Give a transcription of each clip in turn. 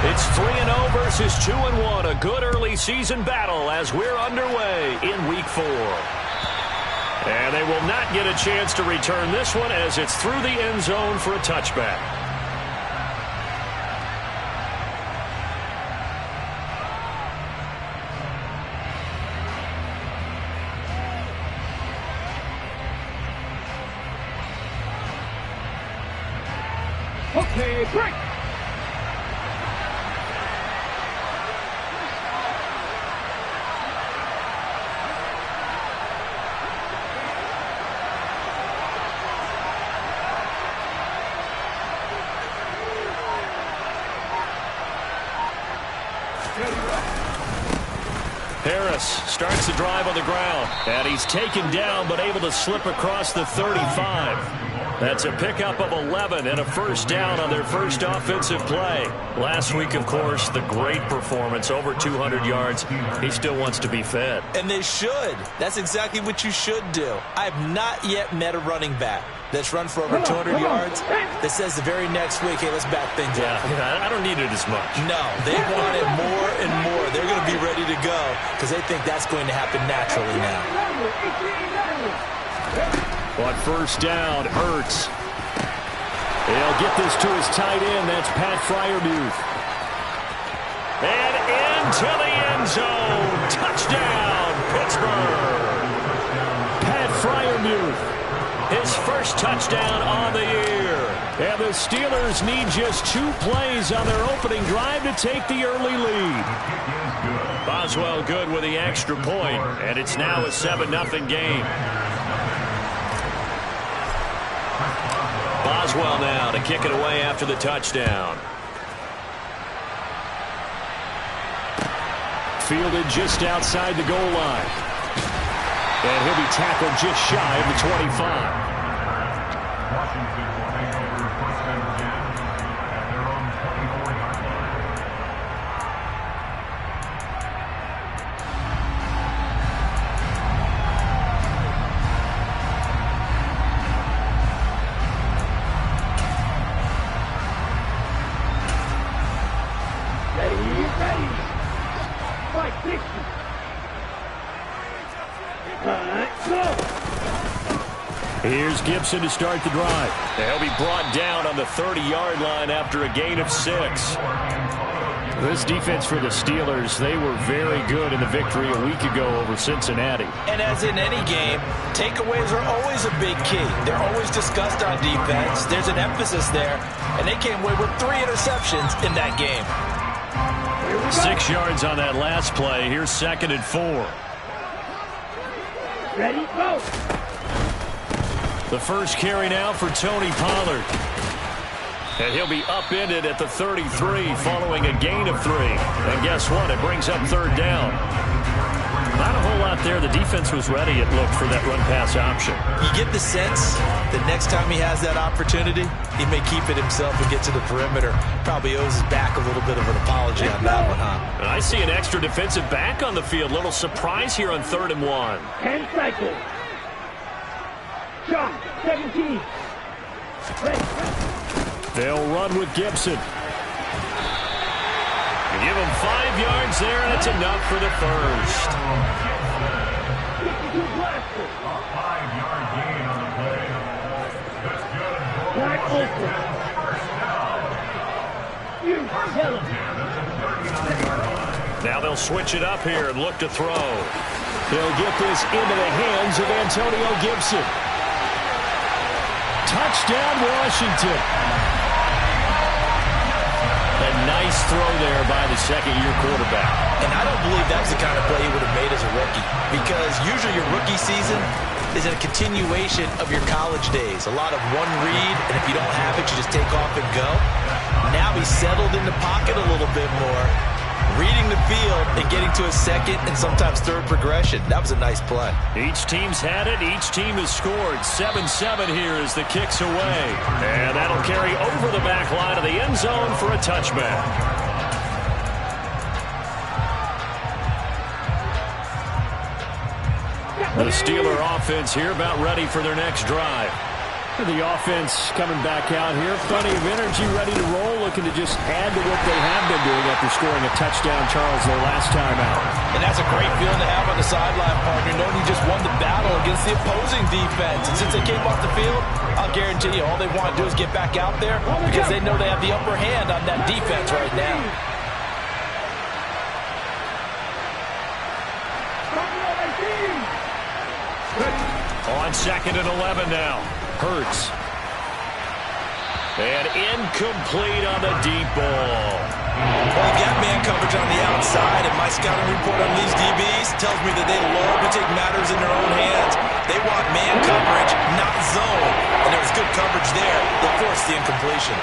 It's 3-0 versus 2-1. A good early season battle as we're underway in Week 4. And they will not get a chance to return this one as it's through the end zone for a touchback. Okay, break. Harris starts the drive on the ground, and he's taken down but able to slip across the 35. That's a pickup of 11 and a first down on their first offensive play. Last week, of course, the great performance, over 200 yards. He still wants to be fed. And they should. That's exactly what you should do. I have not yet met a running back that's run for over 200 yards that says the very next week, hey, let's back things up. Yeah, I don't need it as much. No, they want it more and more. They're going to be ready to go because they think that's going to happen naturally now. On first down, Hurts. He'll get this to his tight end. That's Pat Freiermuth. And into the end zone. Touchdown, Pittsburgh. Pat Freiermuth. His first touchdown on the year. And the Steelers need just 2 plays on their opening drive to take the early lead. Boswell good with the extra point, and it's now a 7-0 game. Boswell now to kick it away after the touchdown. Fielded just outside the goal line. And he'll be tackled just shy of the 25. Washington will take over first and 10 at their own 24-yard line. Ready. Fight, 60. Here's Gibson to start the drive. He'll be brought down on the 30-yard line after a gain of 6. This defense for the Steelers, they were very good in the victory a week ago over Cincinnati. And as in any game, takeaways are always a big key. They're always discussed on defense. There's an emphasis there, and they came away with 3 interceptions in that game. 6 yards on that last play. Here's 2nd and 4. Ready, go. The first carry now for Tony Pollard. And he'll be upended at the 33 following a gain of 3. And guess what? It brings up 3rd down. Not a whole lot there. The defense was ready, it looked, for that run-pass option. You get the sense that next time he has that opportunity, he may keep it himself and get to the perimeter. Probably owes his back a little bit of an apology on that one, huh? And I see an extra defensive back on the field. Little surprise here on 3rd and 1. 10 cycles. Shot, 17. Ready. They'll run with Gibson. Give him 5 yards there, and it's enough for the first. A 5-yard gain on the play. That's good. Wide open. You tell him. Now they'll switch it up here and look to throw. They'll get this into the hands of Antonio Gibson. Touchdown, Washington. A nice throw there by the second-year quarterback. And I don't believe that's the kind of play he would have made as a rookie, because usually your rookie season is a continuation of your college days. A lot of one read, and if you don't have it, you just take off and go. Now he's settled in the pocket a little bit more, reading the field and getting to a second and sometimes third progression. That was a nice play. Each team's had it. Each team has scored. 7-7 here as the kick's away. And that'll carry over the back line of the end zone for a touchback. The Steeler offense here about ready for their next drive. The offense coming back out here. Plenty of energy, ready to roll looking to just add to what they have been doing after scoring a touchdown, Charles, their last time out. And that's a great feeling to have on the sideline, partner, knowing you just won the battle against the opposing defense. And since they came off the field, I'll guarantee you all they want to do is get back out there because they know they have the upper hand on that defense right now. On 2nd and 11 now. Hurts. And incomplete on the deep ball. Well, they've got man coverage on the outside, and my scouting report on these DBs tells me that they love to take matters in their own hands. They want man coverage, not zone. And there was good coverage there that forced the incompletion.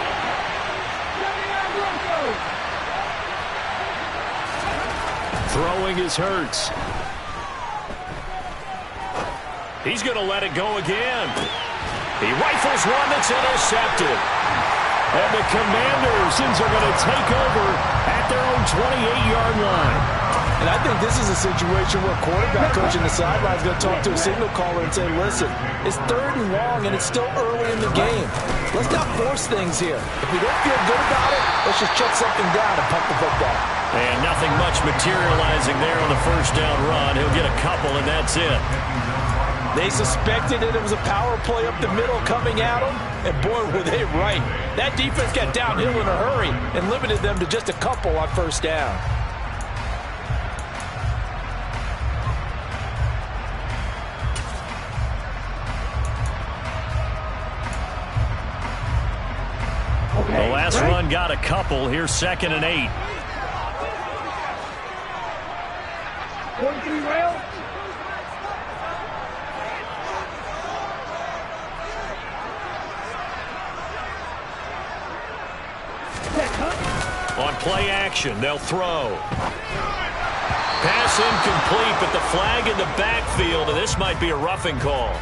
Throwing is Hurts. He's going to let it go again. He rifles one that's intercepted. And the Commanders are going to take over at their own 28-yard line. And I think this is a situation where quarterback coach in the sideline is going to talk to a signal caller and say, listen, it's 3rd and long and it's still early in the game. Let's not force things here. If we don't feel good about it, let's just check something down and pump the football. And nothing much materializing there on the first down run. He'll get a couple, and that's it. They suspected that it was a power play up the middle coming at them, and boy, were they right. That defense got downhill in a hurry and limited them to just a couple on first down. The last run got a couple. Here's 2nd and 8. 43 rail. On play action, they'll throw. Pass incomplete, but the flag in the backfield, and this might be a roughing call.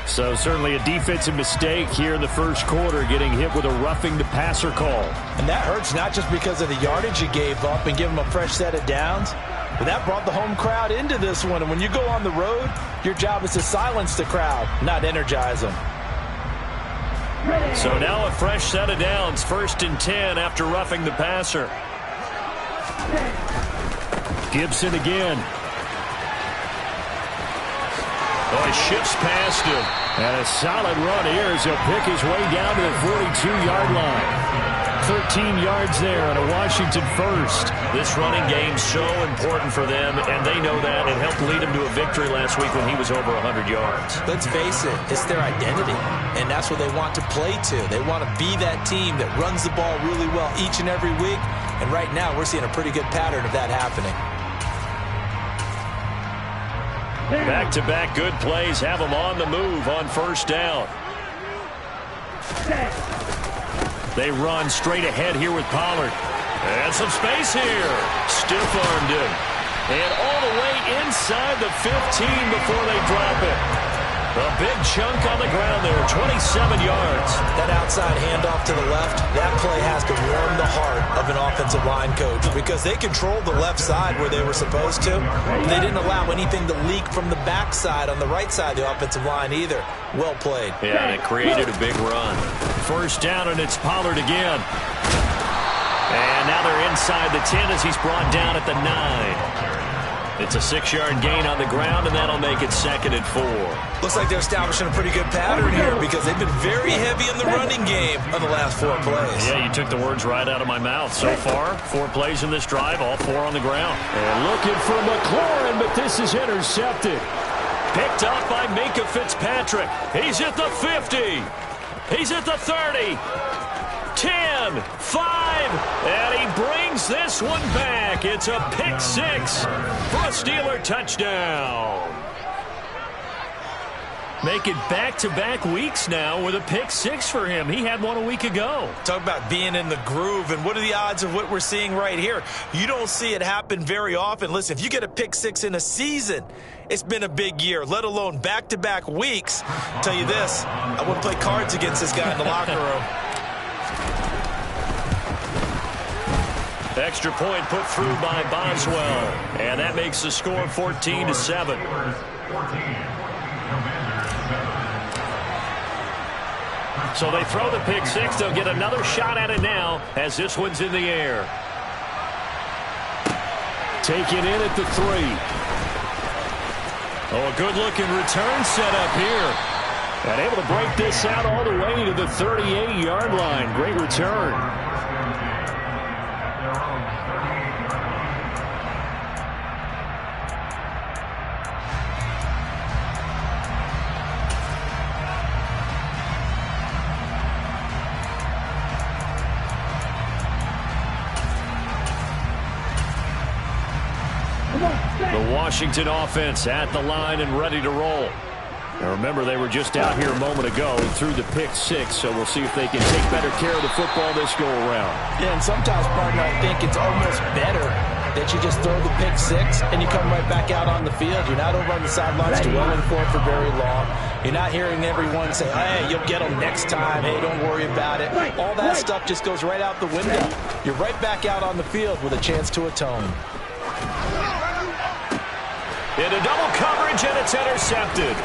So certainly a defensive mistake here in the first quarter, getting hit with a roughing the passer call. And that hurts not just because of the yardage you gave up and give them a fresh set of downs, but that brought the home crowd into this one. And when you go on the road, your job is to silence the crowd, not energize them. So now a fresh set of downs, 1st and 10 after roughing the passer. Gibson again. Oh, he shifts past him. And a solid run here as he'll pick his way down to the 42-yard line. 13 yards there on a Washington first. This running game so important for them, and they know that. It helped lead them to a victory last week when he was over 100 yards. Let's face it, it's their identity, and that's what they want to play to. They want to be that team that runs the ball really well each and every week, and right now we're seeing a pretty good pattern of that happening. Back-to-back good plays have them on the move on first down. They run straight ahead here with Pollard. And some space here. Stiff-armed him. And all the way inside the 15 before they drop it. A big chunk on the ground there, 27 yards. That outside handoff to the left, that play has to warm the heart of an offensive line coach because they controlled the left side where they were supposed to. They didn't allow anything to leak from the backside on the right side of the offensive line either. Well played. Yeah, and it created a big run. First down, and it's Pollard again. And now they're inside the 10 as he's brought down at the 9. It's a 6-yard gain on the ground, and that'll make it 2nd and 4. Looks like they're establishing a pretty good pattern here because they've been very heavy in the running game on the last 4 plays. Yeah, you took the words right out of my mouth. So far, 4 plays in this drive, all 4 on the ground. And looking for McLaurin, but this is intercepted. Picked up by Minkah Fitzpatrick. He's at the 50. He's at the 30. 10, 5, and he brings this one back. It's a pick 6 for a Steeler touchdown. Make it back-to-back weeks now with a pick 6 for him. He had one a week ago. Talk about being in the groove, and what are the odds of what we're seeing right here? You don't see it happen very often. Listen, if you get a pick 6 in a season, it's been a big year, let alone back-to-back weeks. I'll tell you this, I wouldn't play cards against this guy in the locker room. Extra point put through by Boswell, and that makes the score 14-7. So they throw the pick six. They'll get another shot at it now as this one's in the air. Taken in at the 3. Oh, a good-looking return set up here. And able to break this out all the way to the 38-yard line. Great return. The Washington offense at the line and ready to roll. Now remember, they were just out here a moment ago and threw the pick six, so we'll see if they can take better care of the football this go-around. Yeah, and sometimes, partner, I think it's almost better that you just throw the pick six and you come right back out on the field. You're not over on the sidelines dwelling for it for very long. You're not hearing everyone say, hey, you'll get them next time. Hey, don't worry about it. All that stuff just goes right out the window. You're right back out on the field with a chance to atone. Into double coverage, and it's intercepted.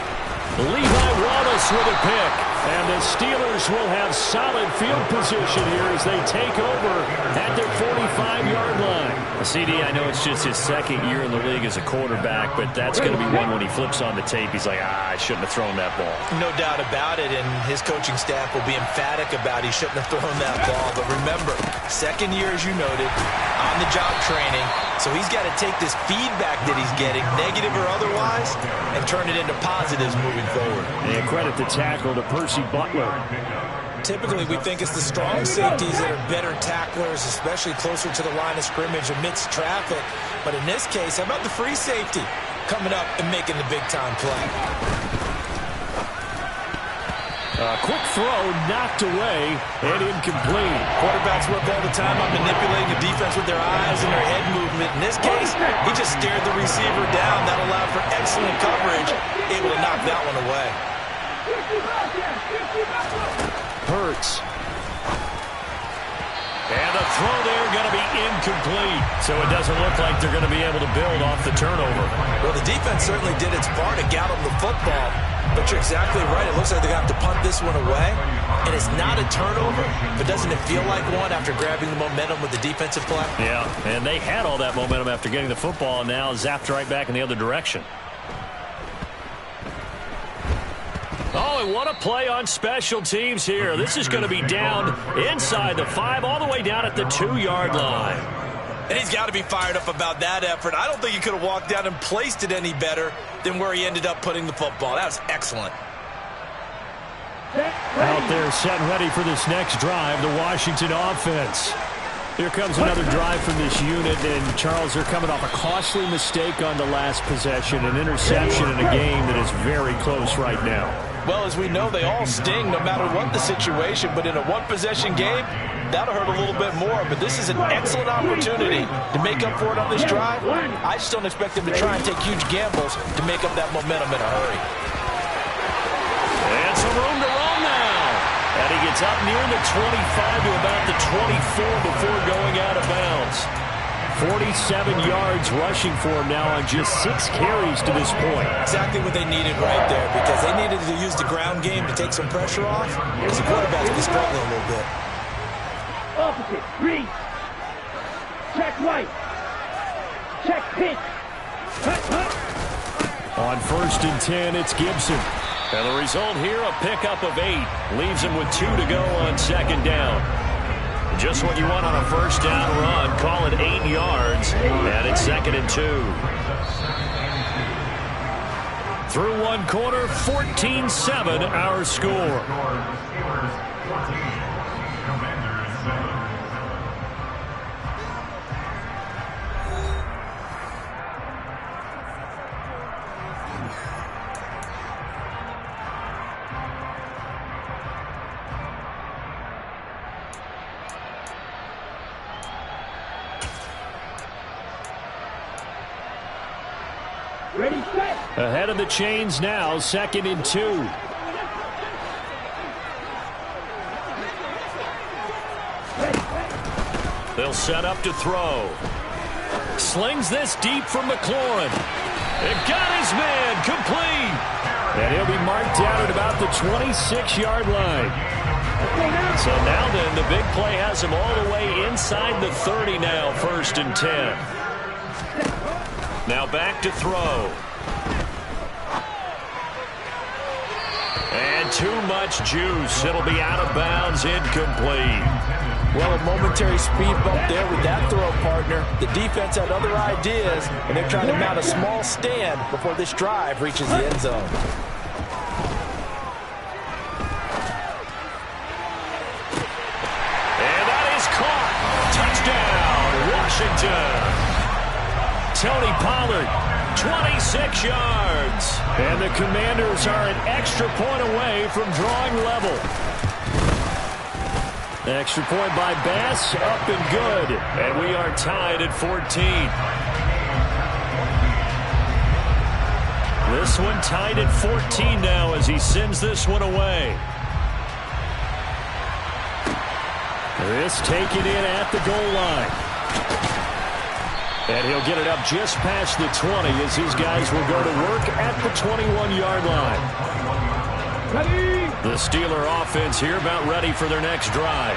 Levi Wallace with a pick. And the Steelers will have solid field position here as they take over at their 45-yard line. CD, I know it's just his second year in the league as a quarterback, but that's going to be one when he flips on the tape. He's like, I shouldn't have thrown that ball. No doubt about it, and his coaching staff will be emphatic about he shouldn't have thrown that ball. But remember, second year, as you noted, on-the-job training. So he's got to take this feedback that he's getting, negative or otherwise, and turn it into positives moving forward. And credit the tackle to Percy Butler. Typically, we think it's the strong safeties that are better tacklers, especially closer to the line of scrimmage amidst traffic. But in this case, how about the free safety coming up and making the big-time play? Quick throw, knocked away, and incomplete. Quarterbacks work all the time on manipulating the defense with their eyes and their head movement. In this case, he just stared the receiver down. That allowed for excellent coverage, able to knock that one away. Hurts. And the throw there going to be incomplete. So it doesn't look like they're going to be able to build off the turnover. Well, the defense certainly did its part to get them the football. But you're exactly right. It looks like they're going to have to punt this one away. And it's not a turnover, but doesn't it feel like one after grabbing the momentum with the defensive play? Yeah, and they had all that momentum after getting the football, and now zapped right back in the other direction. Oh, and what a play on special teams here. This is going to be down inside the 5, all the way down at the 2-yard line. And he's got to be fired up about that effort. I don't think he could have walked down and placed it any better than where he ended up putting the football. That was excellent. Out there set ready for this next drive, the Washington offense. Here comes another drive from this unit, and Charles, they're coming off a costly mistake on the last possession, an interception in a game that is very close right now. Well, as we know, they all sting no matter what the situation, but in a one-possession game, that'll hurt a little bit more. But this is an excellent opportunity to make up for it on this drive. I just don't expect them to try and take huge gambles to make up that momentum in a hurry. And some room to run now. And he gets up near the 25 to about the 24 before going out of bounds. 47 yards rushing for him now on just 6 carries to this point. Exactly what they needed right there, because they needed to use the ground game to take some pressure off, because the quarterback's been struggling a little bit. Opposite, read. Check right. Check pitch. On 1st and 10, it's Gibson. And the result here, a pickup of 8. Leaves him with 2 to go on 2nd down. Just what you want on a 1st down run. Call it 8 yards. And it's 2nd and 2. Through one quarter, 14-7 our score. Ready, set. Ahead of the chains now, 2nd and 2. They'll set up to throw. Slings this deep from McLaurin. It got his man complete. And he'll be marked down at about the 26-yard line. So now then, the big play has him all the way inside the 30 now, 1st and 10. Now back to throw. And too much juice. It'll be out of bounds, incomplete. Well, a momentary speed bump there with that throw, partner. The defense had other ideas, and they're trying to mount a small stand before this drive reaches the end zone. And that is caught. Touchdown, Washington. Tony Pollard, 26 yards. And the Commanders are an extra point away from drawing level. Extra point by Bass, up and good. And we are tied at 14. This one tied at 14 now as he sends this one away. This taken in at the goal line. And he'll get it up just past the 20 as his guys will go to work at the 21-yard line. The Steeler offense here about ready for their next drive.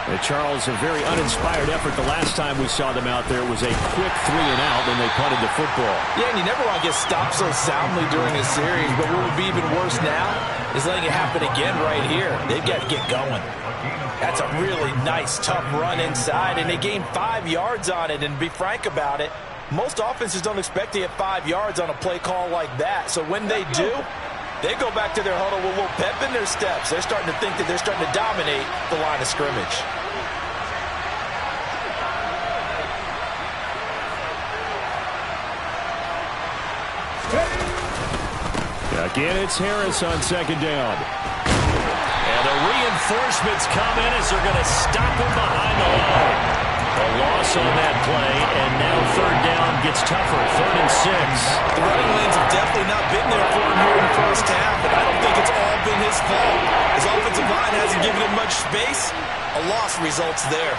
And Charles, a very uninspired effort the last time we saw them out there was a quick 3-and-out when they punted the football. Yeah, and you never want to get stopped so soundly during a series, but what would be even worse now is letting it happen again right here. They've got to get going. That's a really nice, tough run inside, and they gained 5 yards on it. And to be frank about it, most offenses don't expect to get 5 yards on a play call like that. So when they do, they go back to their huddle with a little pep in their steps. They're starting to think that they're starting to dominate the line of scrimmage. Again, it's Harris on 2nd down. And the reinforcements come in as they're going to stop him behind the line. A loss on that play, and now 3rd down gets tougher, 3rd and 6. The running lanes have definitely not been there for him here in the first half, but I don't think it's all been his fault. His offensive line hasn't given him much space. A loss results there.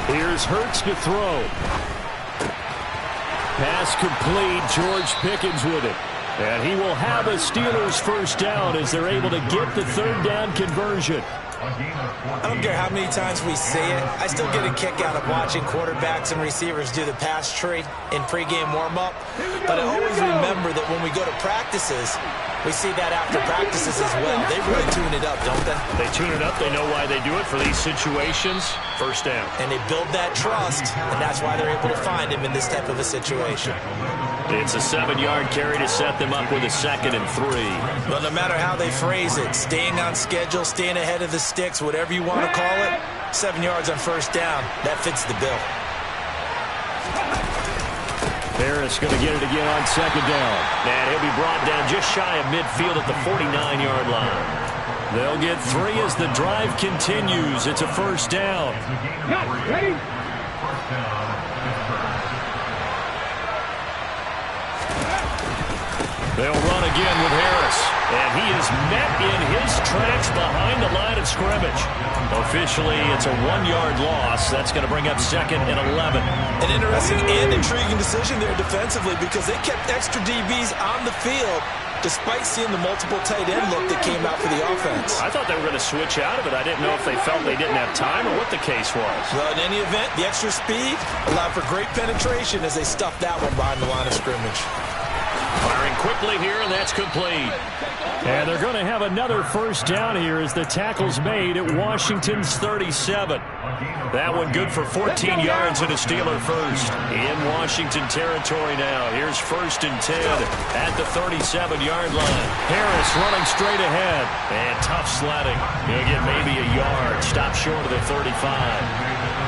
Here's Hurts to throw. Pass complete. George Pickens with it. And he will have a Steelers 1st down as they're able to get the 3rd down conversion. I don't care how many times we say it, I still get a kick out of watching quarterbacks and receivers do the pass tree in pregame warm-up. But I always remember that when we go to practices, we see that after practices as well. They really tune it up, don't they? They tune it up. They know why they do it for these situations. 1st down. And they build that trust, and that's why they're able to find him in this type of a situation. It's a 7-yard carry to set them up with a 2nd and 3. Well, no matter how they phrase it, staying on schedule, staying ahead of the sticks, whatever you want to call it, 7 yards on 1st down, that fits the bill. Harris going to get it again on 2nd down. And he'll be brought down just shy of midfield at the 49-yard line. They'll get 3 as the drive continues. It's a 1st down. Ready? They'll run again with Harris. And he is met in his tracks behind the line of scrimmage. Officially, it's a 1-yard loss. That's going to bring up 2nd and 11. An interesting and intriguing decision there defensively because they kept extra DBs on the field despite seeing the multiple tight end look that came out for the offense. I thought they were going to switch out of it. I didn't know if they felt they didn't have time or what the case was. Well, in any event, the extra speed allowed for great penetration as they stuffed that one behind the line of scrimmage. Firing quickly here, and that's complete. And they're going to have another 1st down here as the tackle's made at Washington's 37. That one good for 14 yards and a Steeler 1st. In Washington territory now. Here's 1st and 10 at the 37-yard line. Harris running straight ahead. And tough sledding. He'll get maybe a yard. Stop short of the 35.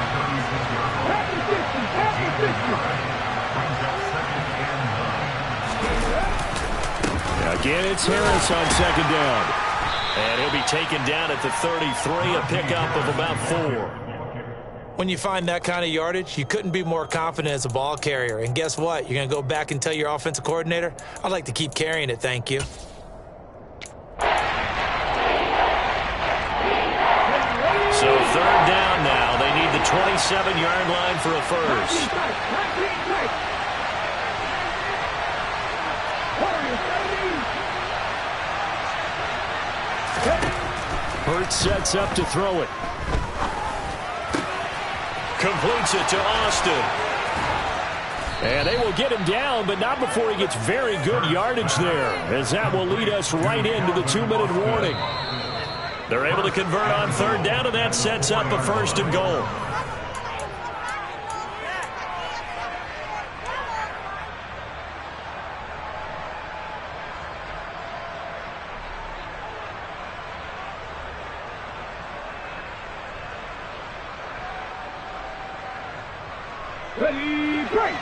Again, it's Harris on 2nd down. And he'll be taken down at the 33, a pickup of about 4. When you find that kind of yardage, you couldn't be more confident as a ball carrier. And guess what? You're going to go back and tell your offensive coordinator, I'd like to keep carrying it, thank you. So 3rd down now. They need the 27-yard line for a 1st. Hurts sets up to throw it. Completes it to Austin. And they will get him down, but not before he gets very good yardage there, as that will lead us right into the 2-minute warning. They're able to convert on third down, and that sets up a 1st and goal. Ready, break!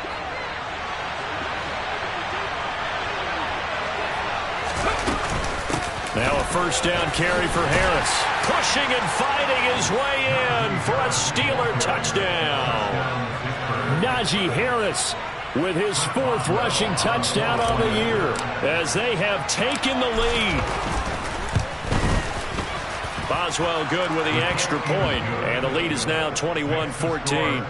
Now a 1st down carry for Harris. Pushing and fighting his way in for a Steeler touchdown. Najee Harris with his 4th rushing touchdown on the year as they have taken the lead. Boswell good with the extra point, and the lead is now 21-14.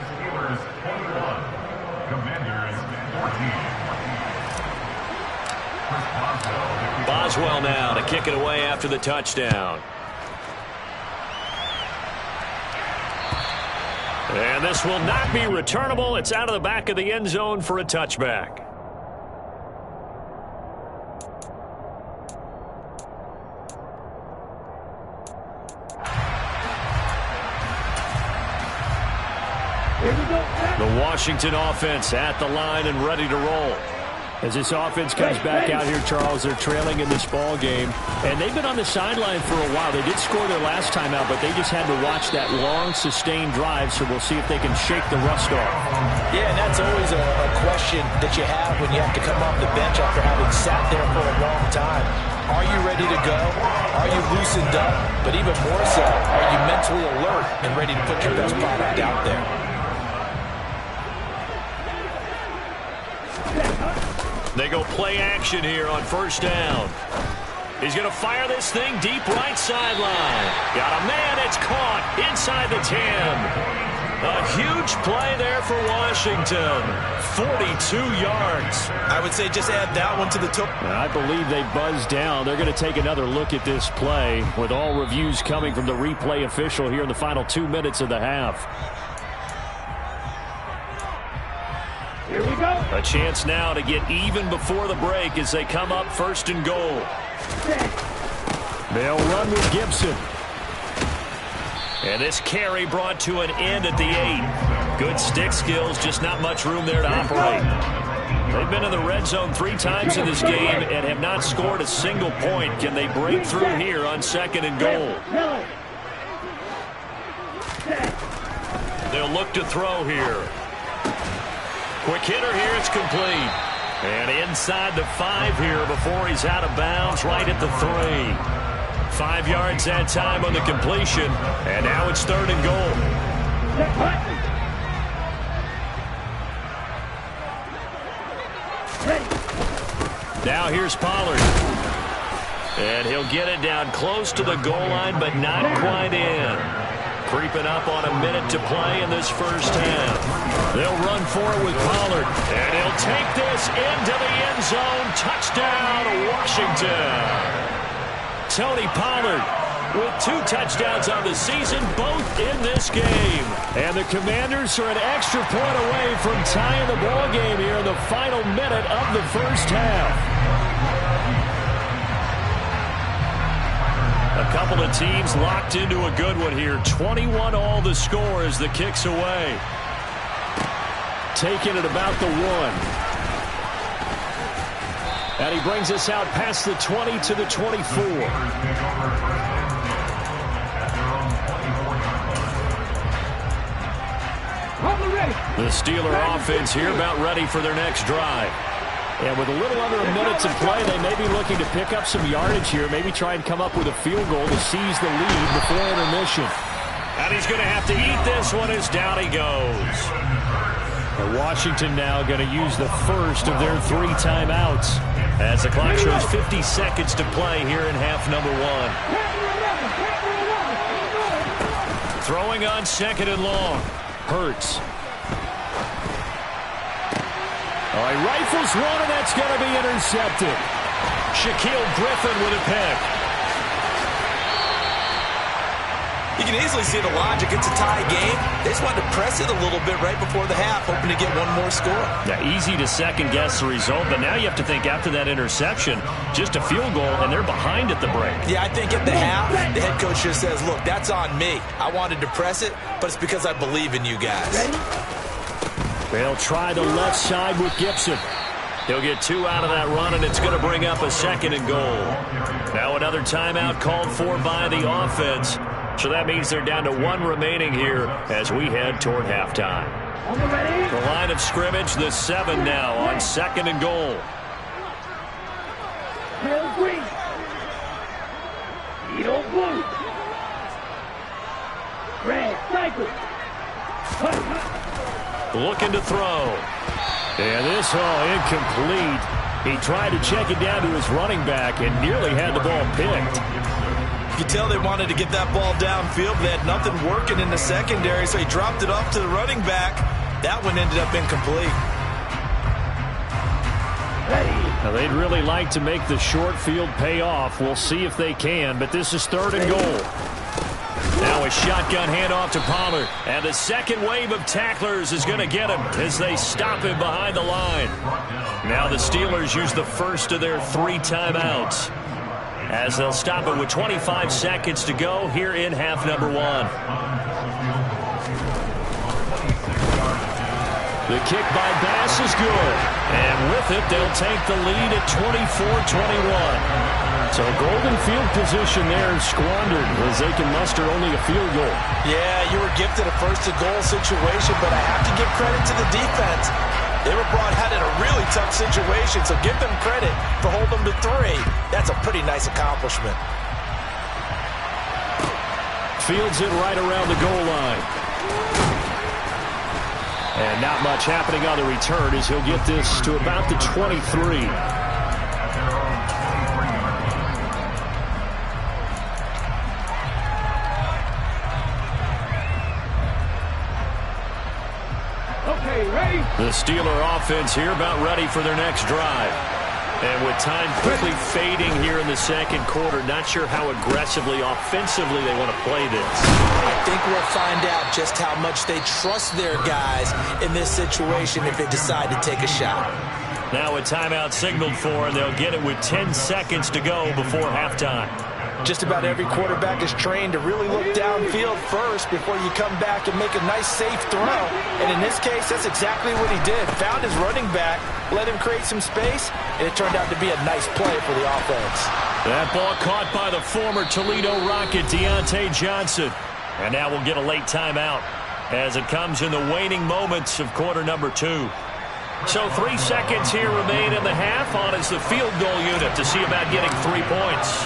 Boswell now to kick it away after the touchdown. And this will not be returnable. It's out of the back of the end zone for a touchback. The Washington offense at the line and ready to roll. As this offense comes back out here, Charles, they're trailing in this ball game. And they've been on the sideline for a while. They did score their last time out, but they just had to watch that long, sustained drive, so we'll see if they can shake the rust off. Yeah, and that's always a question that you have when you have to come off the bench after having sat there for a long time. Are you ready to go? Are you loosened up? But even more so, are you mentally alert and ready to put your best product out there? They go play action here on 1st down. He's going to fire this thing deep right sideline. Got a man. It's caught inside the 10. A huge play there for Washington. 42 yards. I would say just add that one to the total. I believe they buzzed down. They're going to take another look at this play with all reviews coming from the replay official here in the final 2 minutes of the half. Here we go. A chance now to get even before the break as they come up 1st and goal. They'll run with Gibson. And this carry brought to an end at the 8. Good stick skills, just not much room there to operate. They've been in the red zone 3 times in this game and have not scored a single point. Can they break through here on 2nd and goal? They'll look to throw here. Quick hitter here, it's complete. And inside the 5 here before he's out of bounds, right at the 3. 5 yards that time on the completion, and now it's 3rd and goal. Now here's Pollard. And he'll get it down close to the goal line, but not quite in. Creeping up on a minute to play in this 1st half. They'll run for it with Pollard. And he'll take this into the end zone. Touchdown, Washington. Tony Pollard with 2 touchdowns on the season, both in this game. And the Commanders are an extra point away from tying the ball game here in the final minute of the 1st half. A couple of teams locked into a good one here. 21 all the score as the kick's away. Taking it about the 1. And he brings us out past the 20 to the 24. The Steeler offense here about ready for their next drive. And with a little under a minute to play, they may be looking to pick up some yardage here, maybe try and come up with a field goal to seize the lead before intermission. And he's going to have to eat this one as down he goes. And Washington now going to use the first of their 3 timeouts as the clock shows 50 seconds to play here in half number 1. Throwing on 2nd and long. Hurts. All right, rifles one, and that's going to be intercepted. Shaquille Griffin with a pick. You can easily see the logic. It's a tie game. They just wanted to press it a little bit right before the half, hoping to get one more score. Yeah, easy to second-guess the result, but now you have to think after that interception, just a field goal, and they're behind at the break. Yeah, I think at the half, the head coach just says, look, that's on me. I wanted to press it, but it's because I believe in you guys. They'll try the left side with Gibson. He'll get 2 out of that run, and it's going to bring up a 2nd and goal. Now another timeout called for by the offense. So that means they're down to 1 remaining here as we head toward halftime. The line of scrimmage, the 7 now on 2nd and goal. Green. Edo blue. Red cycle. Looking to throw. And this incomplete. He tried to check it down to his running back and nearly had the ball picked. You can tell they wanted to get that ball downfield, but they had nothing working in the secondary, so he dropped it off to the running back. That one ended up incomplete. Now they'd really like to make the short field pay off. We'll see if they can, but this is 3rd and goal. Now a shotgun handoff to Pollard. And the second wave of tacklers is going to get him as they stop him behind the line. Now the Steelers use the first of their 3 timeouts as they'll stop it with 25 seconds to go here in half number 1. The kick by Bass is good. And with it, they'll take the lead at 24-21. So golden field position there squandered as they can muster only a field goal. Yeah, you were gifted a first-and-goal situation, but I have to give credit to the defense. They were brought out in a really tough situation, so give them credit for holding them to 3. That's a pretty nice accomplishment. Fields it right around the goal line. And not much happening on the return as he'll get this to about the 23. The Steeler offense here about ready for their next drive. And with time quickly fading here in the second quarter, not sure how aggressively, offensively they want to play this. I think we'll find out just how much they trust their guys in this situation if they decide to take a shot. Now a timeout signaled for, and they'll get it with 10 seconds to go before halftime. Just about every quarterback is trained to really look downfield first before you come back and make a nice, safe throw. And in this case, that's exactly what he did. Found his running back, let him create some space, and it turned out to be a nice play for the offense. That ball caught by the former Toledo Rocket, Deontay Johnson. And now we'll get a late timeout as it comes in the waning moments of quarter number 2. So 3 seconds here remain in the half. On is the field goal unit to see about getting 3 points.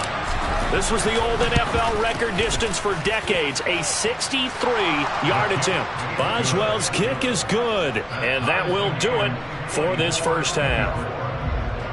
This was the old NFL record distance for decades, a 63-yard attempt. Boswell's kick is good, and that will do it for this first half.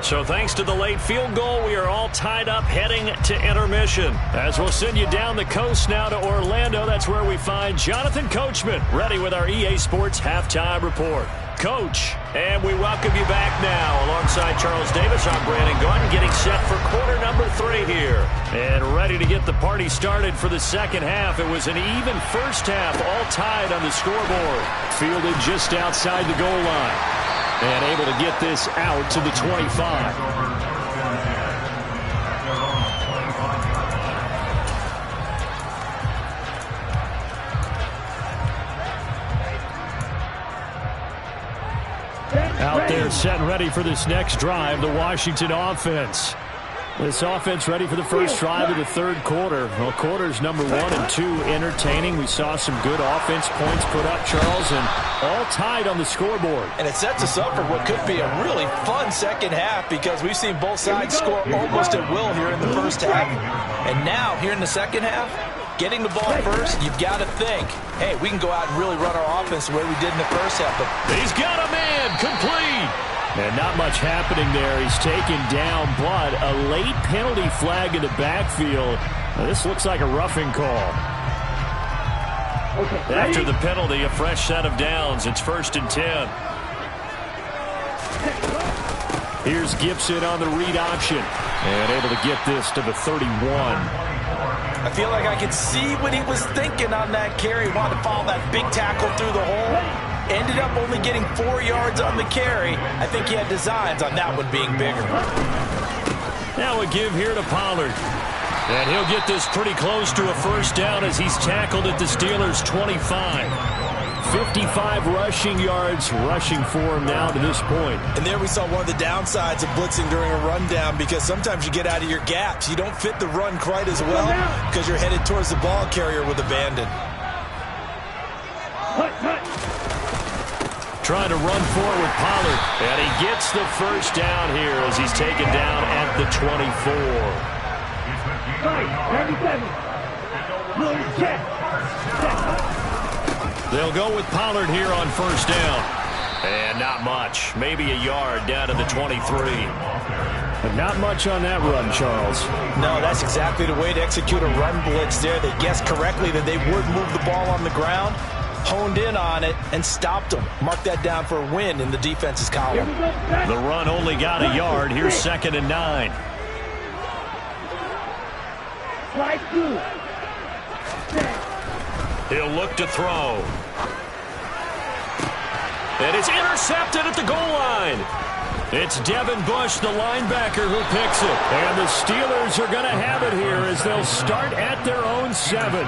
So thanks to the late field goal, we are all tied up heading to intermission. As we'll send you down the coast now to Orlando, that's where we find Jonathan Coachman ready with our EA Sports Halftime Report. Coach, and we welcome you back now. Alongside Charles Davis, I'm Brandon Gordon, getting set for quarter number 3 here. And ready to get the party started for the second half. It was an even first half, all tied on the scoreboard. Fielded just outside the goal line. And able to get this out to the 25. Out there set and ready for this next drive, the Washington offense. This offense ready for the first drive of the third quarter. Well, quarters number 1 and 2 entertaining. We saw some good offense points put up, Charles, and all tied on the scoreboard. And it sets us up for what could be a really fun second half because we've seen both sides score almost at will here in the first half. And now, here in the second half, getting the ball first, you've got to think, hey, we can go out and really run our offense the way we did in the first half. But he's got a man, complete. And not much happening there. He's taken down, but a late penalty flag in the backfield. Now, this looks like a roughing call. After the penalty, a fresh set of downs. It's 1st and 10. Here's Gibson on the read option. And able to get this to the 31. I feel like I could see what he was thinking on that carry. Wanted to follow that big tackle through the hole. Ended up only getting 4 yards on the carry. I think he had designs on that one being bigger. Now a give here to Pollard. And he'll get this pretty close to a first down as he's tackled at the Steelers' 25. 55 rushing yards rushing for him now to this point. And there we saw one of the downsides of blitzing during a rundown, because sometimes you get out of your gaps. You don't fit the run quite as well because you're headed towards the ball carrier with abandon. Trying to run forward with Pollard. And he gets the first down here as he's taken down at the 24. 97. Check. They'll go with Pollard here on first down. And not much. Maybe a yard down to the 23. But not much on that run, Charles. No, that's exactly the way to execute a run blitz there. They guessed correctly that they would move the ball on the ground, honed in on it, and stopped them. Mark that down for a win in the defense's column. The run only got a yard. Here's 2nd and 9. Slide through. He'll look to throw. And it's intercepted at the goal line. It's Devin Bush, the linebacker, who picks it. And the Steelers are going to have it here as they'll start at their own 7.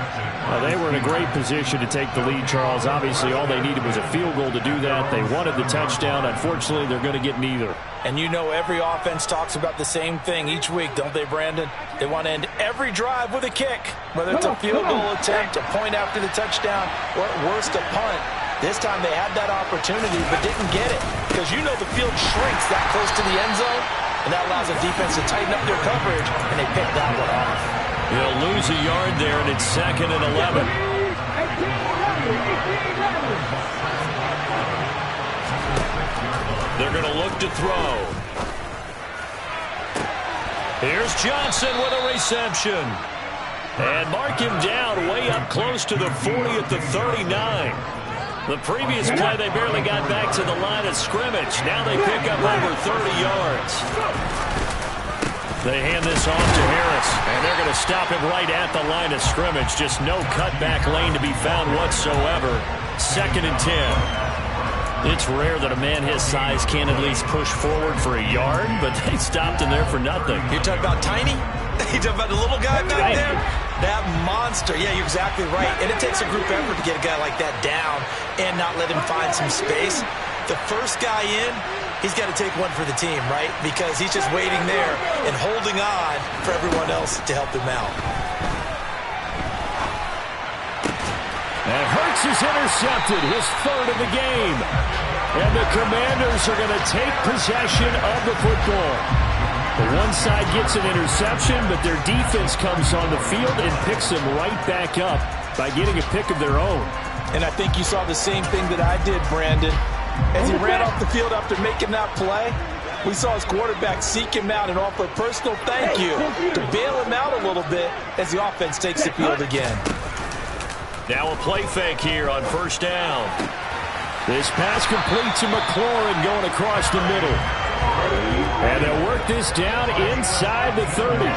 They were in a great position to take the lead, Charles. Obviously, all they needed was a field goal to do that. They wanted the touchdown. Unfortunately, they're going to get neither. And you know every offense talks about the same thing each week, don't they, Brandon? They want to end every drive with a kick, whether it's a field goal attempt, a point after the touchdown, or at worst, a punt. This time they had that opportunity but didn't get it, because you know the field shrinks that close to the end zone, and that allows the defense to tighten up their coverage, and they picked that one off. He'll lose a yard there, and it's 2nd and 11. They're going to look to throw. Here's Johnson with a reception. And mark him down way up close to the 40 at the 39. The previous play, they barely got back to the line of scrimmage. Now they pick up over 30 yards. They hand this off to Harris, and they're going to stop him right at the line of scrimmage. Just no cutback lane to be found whatsoever. 2nd and 10. It's rare that a man his size can at least push forward for a yard, but they stopped him there for nothing. You're talking about tiny? You're talking about the little guy back there? That monster. Yeah, you're exactly right. And it takes a group effort to get a guy like that down and not let him find some space. The first guy in, he's got to take one for the team, right? Because he's just waiting there and holding on for everyone else to help him out. And Hurts is intercepted, his 3rd of the game. And the Commanders are going to take possession of the football. The one side gets an interception, but their defense comes on the field and picks them right back up by getting a pick of their own. And I think you saw the same thing that I did, Brandon. As he ran off the field after making that play, we saw his quarterback seek him out and offer a personal thank you to bail him out a little bit as the offense takes the field again. Now a play fake here on first down. This pass complete to McLaurin going across the middle. And they'll work this down inside the 30.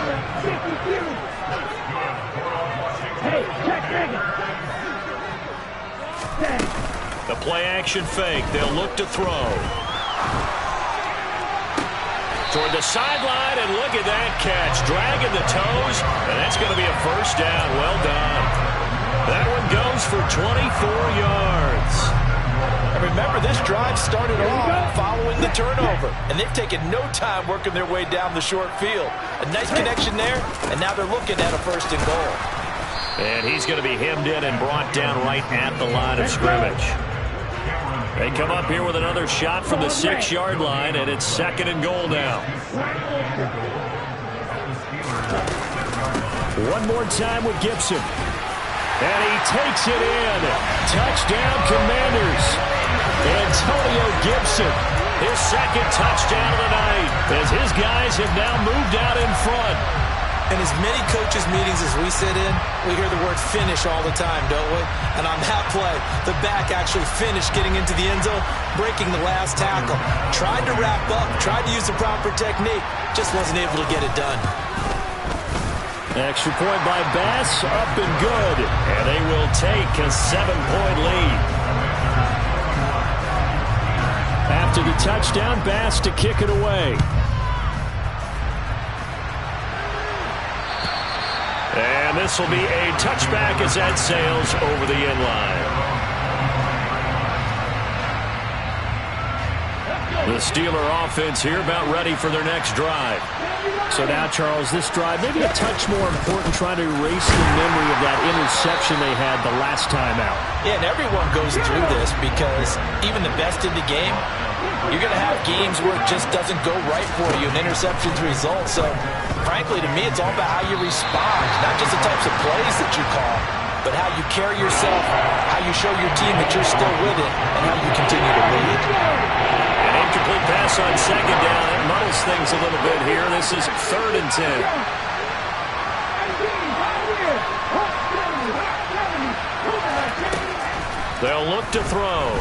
The play action fake. They'll look to throw. Toward the sideline, and look at that catch. Dragging the toes, and that's going to be a first down. Well done. That one goes for 24 yards. And remember, this drive started off following the turnover, and they've taken no time working their way down the short field. A nice connection there, and now they're looking at a 1st and goal. And he's going to be hemmed in and brought down right at the line of scrimmage. They come up here with another shot from the 6-yard line, and it's 2nd and goal now. One more time with Gibson. And he takes it in. Touchdown, Commanders. Antonio Gibson, his 2nd touchdown of the night, as his guys have now moved out in front. In as many coaches' meetings as we sit in, we hear the word finish all the time, don't we? And on that play, the back actually finished getting into the end zone, breaking the last tackle. Tried to wrap up, tried to use the proper technique, just wasn't able to get it done. Extra point by Bass, up and good. And they will take a 7-point lead. After the touchdown, Bass to kick it away. And this will be a touchback as that sails over the end line. The Steeler offense here about ready for their next drive. So now, Charles, this drive maybe a touch more important, trying to erase the memory of that interception they had the last time out. Yeah, and everyone goes through this because even the best in the game, you're going to have games where it just doesn't go right for you, and interceptions result. So, frankly, to me, it's all about how you respond, not just the types of plays that you call, but how you carry yourself, how you show your team that you're still with it, and how you continue to lead. An incomplete pass on second down. That muddles things a little bit here. This is 3rd and 10. They'll look to throw.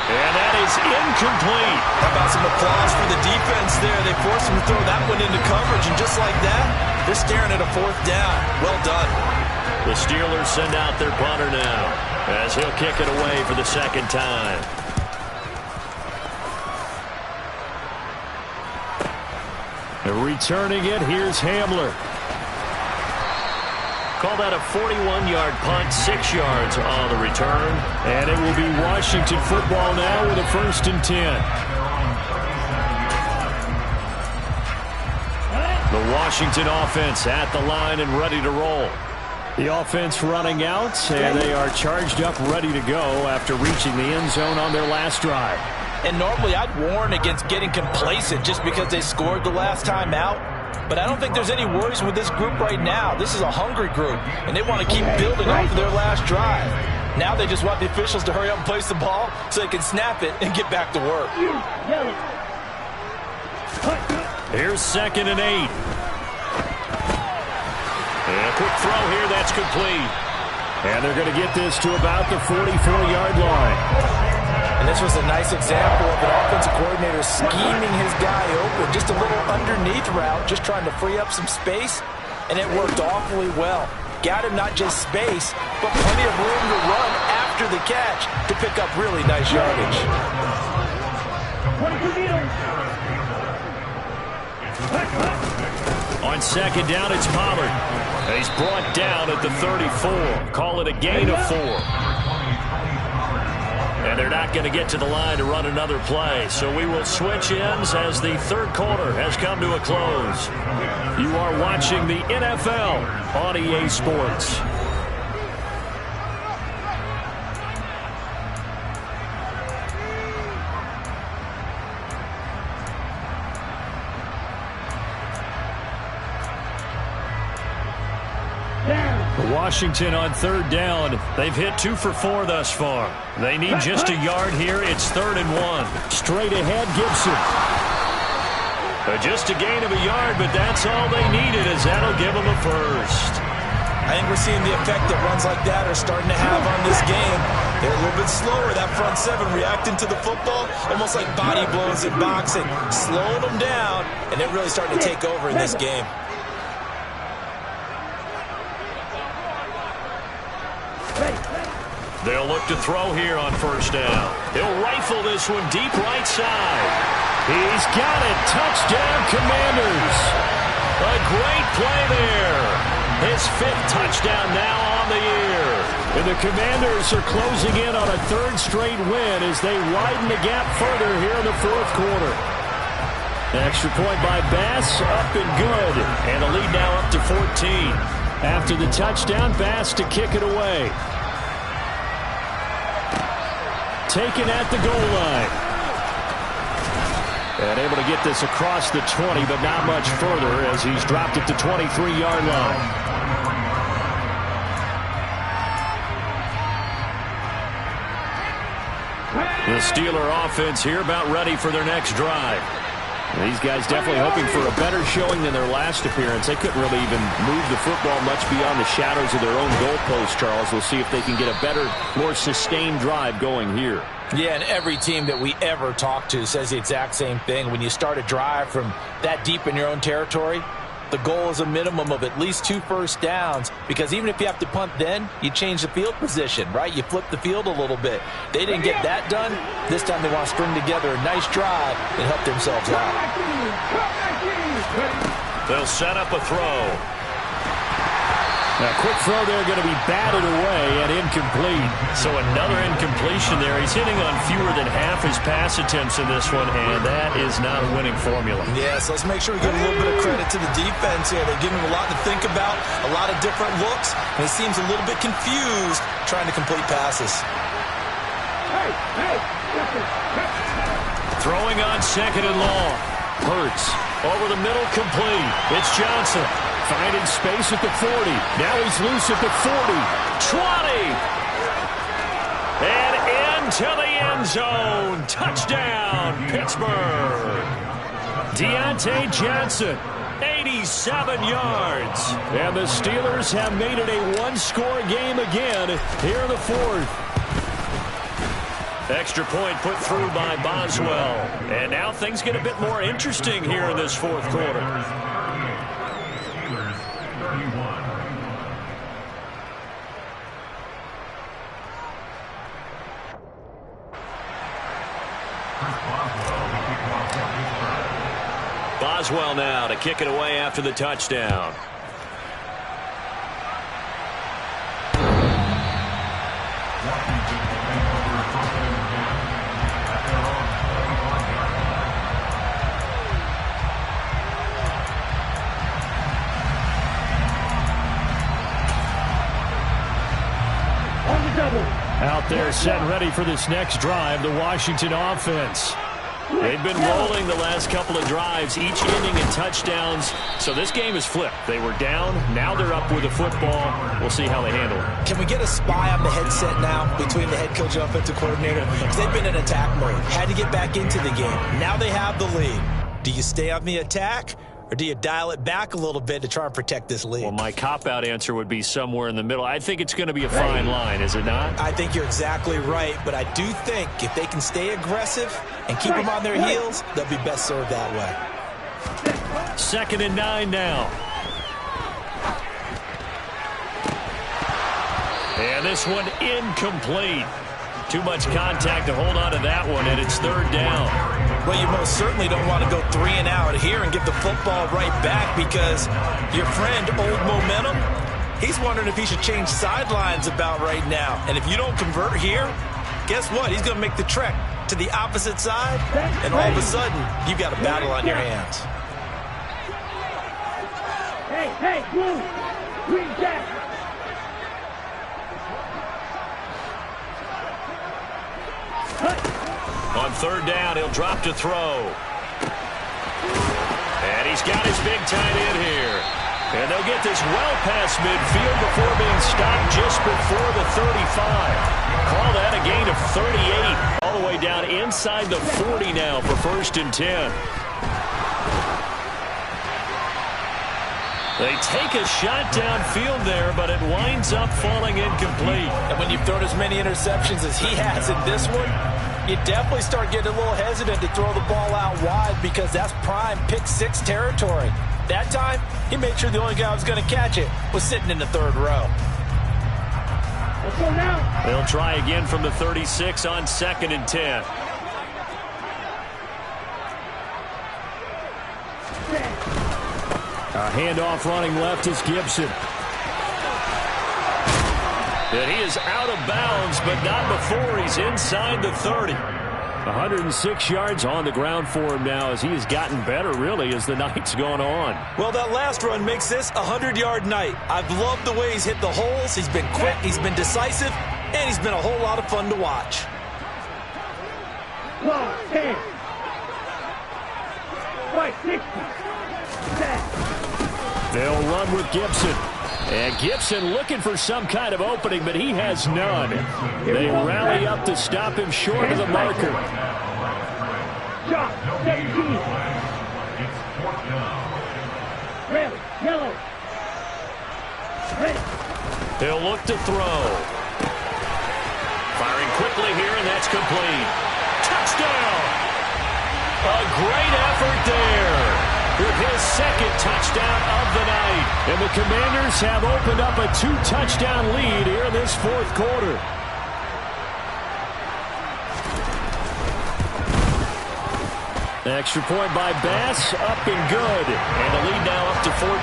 And that is incomplete. How about some applause for the defense there? They forced him to throw that one into coverage, and just like that, they're staring at a 4th down. Well done. The Steelers send out their punter now, as he'll kick it away for the 2nd time. Returning it, here's Hamler. Call that a 41-yard punt, 6 yards on the return. And it will be Washington football now with a 1st and 10. The Washington offense at the line and ready to roll. The offense running out, and they are charged up, ready to go after reaching the end zone on their last drive. And normally I'd warn against getting complacent just because they scored the last time out. But I don't think there's any worries with this group right now. This is a hungry group, and they want to keep building off of their last drive. Now they just want the officials to hurry up and place the ball so they can snap it and get back to work. Here's 2nd and 8. And a quick throw here, that's complete. And they're going to get this to about the 44-yard line. And this was a nice example of an offensive coordinator scheming his guy open. Just a little underneath route, just trying to free up some space, and it worked awfully well. Got him not just space, but plenty of room to run after the catch to pick up really nice yardage. On 2nd down, it's Pollard. He's brought down at the 34. Call it a gain of 4. And they're not going to get to the line to run another play. So we will switch ends as the 3rd quarter has come to a close. You are watching the NFL on EA Sports. Washington on 3rd down. They've hit 2 for 4 thus far. They need just a yard here. It's 3rd and 1. Straight ahead, Gibson. Just a gain of a yard, but that's all they needed, as that'll give them a 1st. I think we're seeing the effect that runs like that are starting to have on this game. They're a little bit slower, that front 7 reacting to the football, almost like body blows in boxing, slowing them down, and they're really starting to take over in this game. They'll look to throw here on 1st down. He'll rifle this one deep right side. He's got it. Touchdown, Commanders. A great play there. His 5th touchdown now on the year. And the Commanders are closing in on a 3rd straight win as they widen the gap further here in the 4th quarter. Extra point by Bass, up and good. And the lead now up to 14. After the touchdown, Bass to kick it away. Taken at the goal line. And able to get this across the 20, but not much further as he's dropped at the 23-yard line. The Steeler offense here about ready for their next drive. These guys definitely hoping for a better showing than their last appearance. They couldn't really even move the football much beyond the shadows of their own goalpost, Charles. We'll see if they can get a better, more sustained drive going here. Yeah, and every team that we ever talk to says the exact same thing. When you start a drive from that deep in your own territory, The goal is a minimum of at least 2 first downs, because even if you have to punt then, you change the field position, right? You flip the field a little bit. They didn't get that done. This time they want to string together a nice drive and help themselves out. They'll set up a throw. Now, quick throw there, going to be batted away and incomplete. So another incompletion there. He's hitting on fewer than half his pass attempts in this one, and that is not a winning formula. Yeah, so let's make sure we give a little bit of credit to the defense here. They're giving him a lot to think about, a lot of different looks, and he seems a little bit confused trying to complete passes. Throwing on second and long. Hurts. Over the middle, complete. It's Johnson. Finding space at the 40. Now he's loose at the 40. 20. And into the end zone. Touchdown, Pittsburgh. Deontay Johnson, 87 yards. And the Steelers have made it a one-score game again here in the fourth. Extra point put through by Boswell. And now things get a bit more interesting here in this fourth quarter. Steelers 31. Boswell now to kick it away after the touchdown. Out there set and ready for this next drive, the Washington offense. They've been rolling the last couple of drives, each ending in touchdowns. So this game is flipped. They were down. Now they're up with the football. We'll see how they handle it. Can we get a spy on the headset now between the head coach and offensive coordinator? Because they've been in attack mode. Had to get back into the game. Now they have the lead. Do you stay on the attack, or do you dial it back a little bit to try and protect this lead? Well, my cop-out answer would be somewhere in the middle. I think it's going to be a fine line, is it not? I think you're exactly right, but I do think if they can stay aggressive and keep them on their heels, they'll be best served that way. 2nd and 9 now. And this one incomplete. Too much contact to hold on to that one, and it's 3rd down. Well, you most certainly don't want to go 3 and out here and give the football right back, because your friend, Old Momentum, he's wondering if he should change sidelines about right now. And if you don't convert here, guess what? He's going to make the trek to the opposite side, and all of a sudden, you've got a battle on your hands. Hey, move! Green Jack! On 3rd down, he'll drop to throw. And he's got his big tight end here. And they'll get this well past midfield before being stopped just before the 35. Call that a gain of 38. All the way down inside the 40 now for 1st and 10. They take a shot downfield there, but it winds up falling incomplete. And when you've thrown as many interceptions as he has in this one, you definitely start getting a little hesitant to throw the ball out wide, because that's prime pick 6 territory. That time, he made sure the only guy who was going to catch it was sitting in the 3rd row. Let's go now. They'll try again from the 36 on 2nd and 10. A handoff running left is Gibson. And he is out of bounds, but not before he's inside the 30. 106 yards on the ground for him now, as he has gotten better, really, as the night's gone on. Well, that last run makes this a 100-yard night. I've loved the way he's hit the holes. He's been quick, he's been decisive, and he's been a whole lot of fun to watch. 10. 60. They'll run with Gibson. And Gibson looking for some kind of opening, but he has none. They rally up to stop him short of the marker. Shot, 17. Red, yellow. Red. He'll look to throw. Firing quickly here, and that's complete. Touchdown! A great effort there with his 2nd touchdown of And the Commanders have opened up a 2-touchdown lead here in this fourth quarter. Extra point by Bass, up and good. And the lead now up to 14.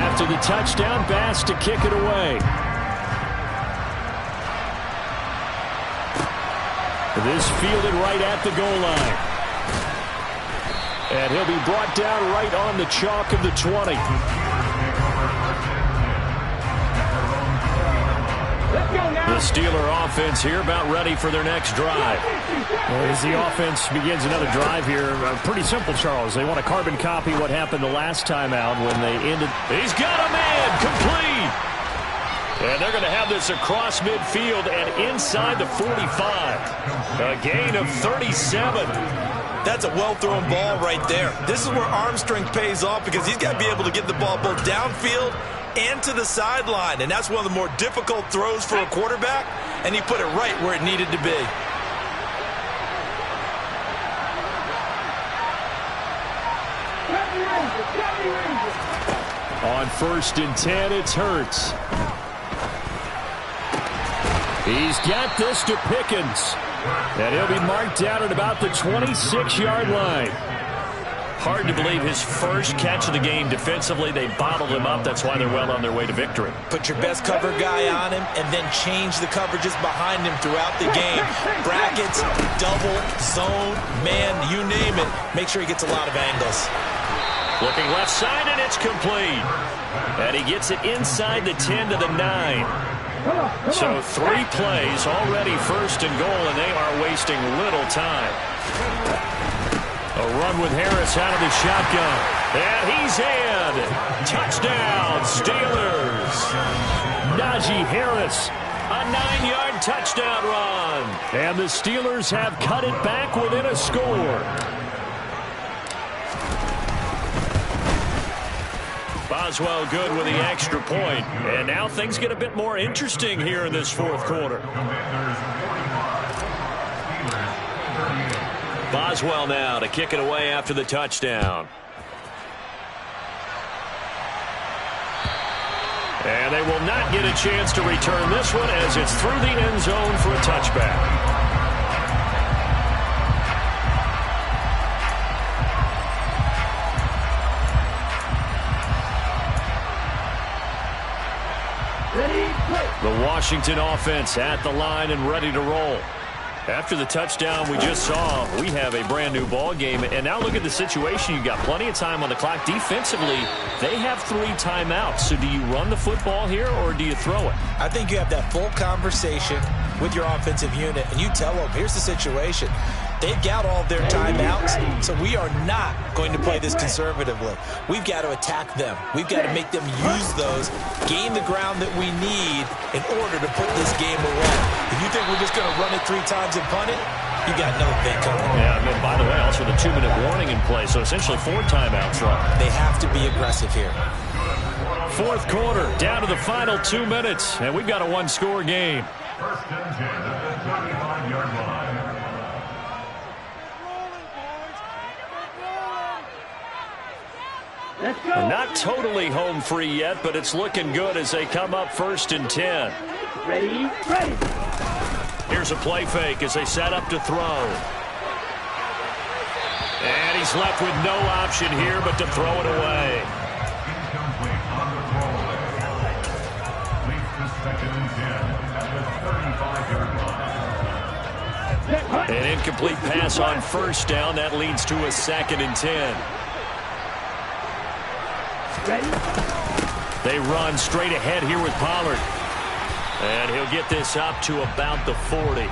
After the touchdown, Bass to kick it away. This fielded right at the goal line. And he'll be brought down right on the chalk of the 20. The Steeler offense here about ready for their next drive. As the offense begins another drive here, pretty simple, Charles. They want to carbon copy what happened the last time out when they ended. He's got a man complete. And they're going to have this across midfield and inside the 45. A gain of 37. That's a well-thrown ball right there. This is where arm strength pays off because he's got to be able to get the ball both downfield and to the sideline. And that's one of the more difficult throws for a quarterback. And he put it right where it needed to be. On 1st and 10, it's Hurts. He's got this to Pickens. And he'll be marked down at about the 26-yard line. Hard to believe his first catch of the game defensively. They bottled him up. That's why they're well on their way to victory. Put your best cover guy on him and then change the coverages behind him throughout the game. Brackets, double, zone, man, you name it. Make sure he gets a lot of angles. Looking left side, and it's complete. And he gets it inside the 10 to the 9. So 3 plays, already 1st and goal, and they are wasting little time. A run with Harris out of the shotgun. And he's in. Touchdown, Steelers. Najee Harris, a 9-yard touchdown run. And the Steelers have cut it back within a score. Boswell good with the extra point. And now things get a bit more interesting here in this fourth quarter. Boswell now to kick it away after the touchdown. And they will not get a chance to return this one as it's through the end zone for a touchback. The Washington offense at the line and ready to roll. After the touchdown we just saw, we have a brand new ball game. And now look at the situation. You've got plenty of time on the clock. Defensively, they have 3 timeouts. So do you run the football here or do you throw it? I think you have that full conversation with your offensive unit, and you tell them, here's the situation. They've got all of their timeouts, so we are not going to play this conservatively. We've got to attack them. We've got to make them use those, gain the ground that we need in order to put this game away. If you think we're just going to run it 3 times and punt it, you got another thing coming. Yeah, and by the way, also the 2-minute warning in play, so essentially 4 timeouts run. They have to be aggressive here. Fourth quarter, down to the final 2 minutes, and we've got a 1-score game. 1st and 10 at the 25-yard line. Let's go. Not totally home free yet, but it's looking good as they come up 1st and 10. Ready, ready. Here's a play fake as they set up to throw. And he's left with no option here but to throw it away. Incomplete on the throwaway. Leads to 2nd and 10 at the 35-yard line. An incomplete pass on 1st down. That leads to a 2nd and 10. Ready. They run straight ahead here with Pollard. And he'll get this up to about the 40.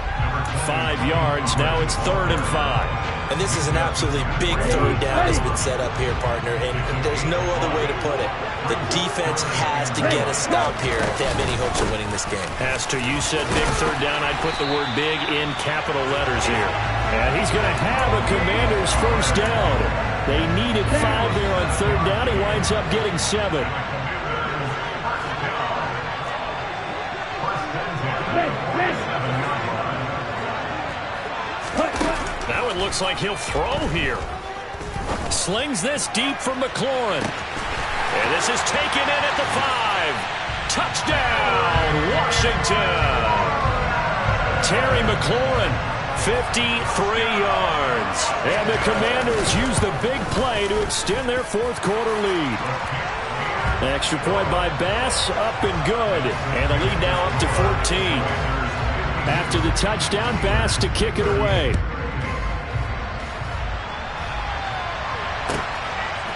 5 yards. Now it's 3rd and 5. And this is an absolutely big 3rd down that's been set up here, partner. And there's no other way to put it. The defense has to get a stop here if they have any hopes of winning this game. Has to. You said big 3rd down. I'd put the word big in capital letters here. And he's going to have a Commanders 1st down. They needed 5 there on 3rd down. He winds up getting 7. looks like he'll throw here. Slings this deep from McLaurin. And this is taken in at the 5. Touchdown, Washington. Terry McLaurin, 53 yards. And the Commanders use the big play to extend their fourth quarter lead. Extra point by Bass, up and good. And the lead now up to 14. After the touchdown, Bass to kick it away.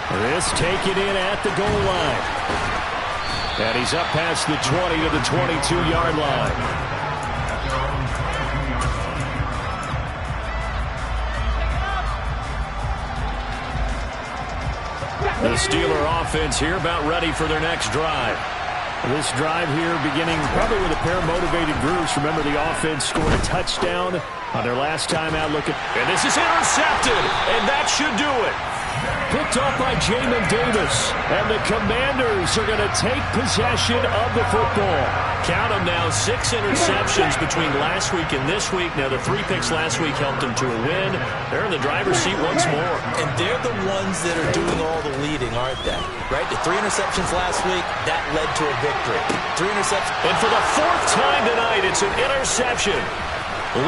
This taken in at the goal line. And he's up past the 20 to the 22-yard line. The Steeler offense here about ready for their next drive. This drive here beginning probably with a pair of motivated groups. Remember, the offense scored a touchdown on their last time out. And this is intercepted, and that should do it. Picked off by Jamin Davis. And the Commanders are going to take possession of the football. Count them now, 6 interceptions between last week and this week. Now, the 3 picks last week helped them to a win. They're in the driver's seat once more. And they're the ones that are doing all the leading, aren't they? Right? The 3 interceptions last week, that led to a victory. 3 interceptions. And for the 4th time tonight, it's an interception.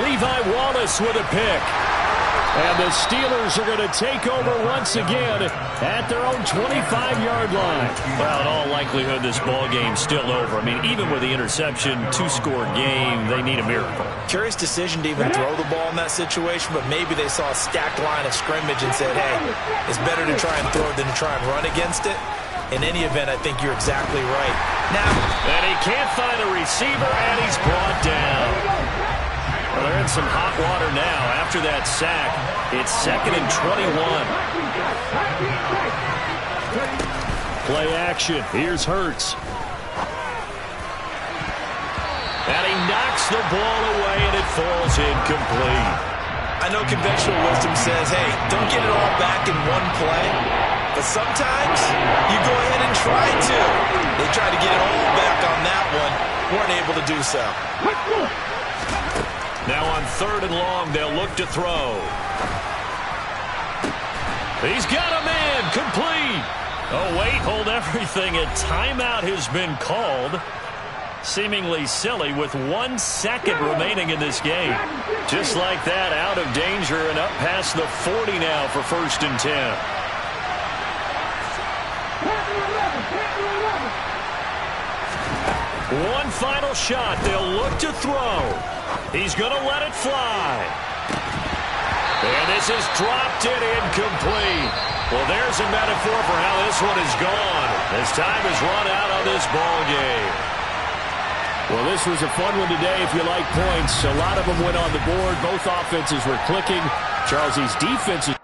Levi Wallace with a pick. And the Steelers are going to take over once again at their own 25-yard line. Well, in all likelihood, this ball game's still over. I mean, even with the interception, 2-score game, they need a miracle. Curious decision to even throw the ball in that situation, but maybe they saw a stacked line of scrimmage and said, hey, it's better to try and throw than to try and run against it. In any event, I think you're exactly right. Now, and he can't find a receiver, and he's brought down. Well, they're in some hot water now. After that sack, it's 2nd and 21. Play action. Here's Hurts. And he knocks the ball away, and it falls incomplete. I know conventional wisdom says, hey, don't get it all back in one play. But sometimes you go ahead and try to. They tried to get it all back on that one. Weren't able to do so. Now on 3rd and long, they'll look to throw. He's got him in. Complete. Oh, wait, hold everything. A timeout has been called. Seemingly silly with 1 second remaining in this game. Just like that, out of danger and up past the 40 now for 1st and 10. One final shot. They'll look to throw. He's going to let it fly. And this is dropped in incomplete. Well, there's a metaphor for how this one is gone. As time is run out on this ball game. Well, this was a fun one today if you like points. A lot of them went on the board. Both offenses were clicking. Charles, these defenses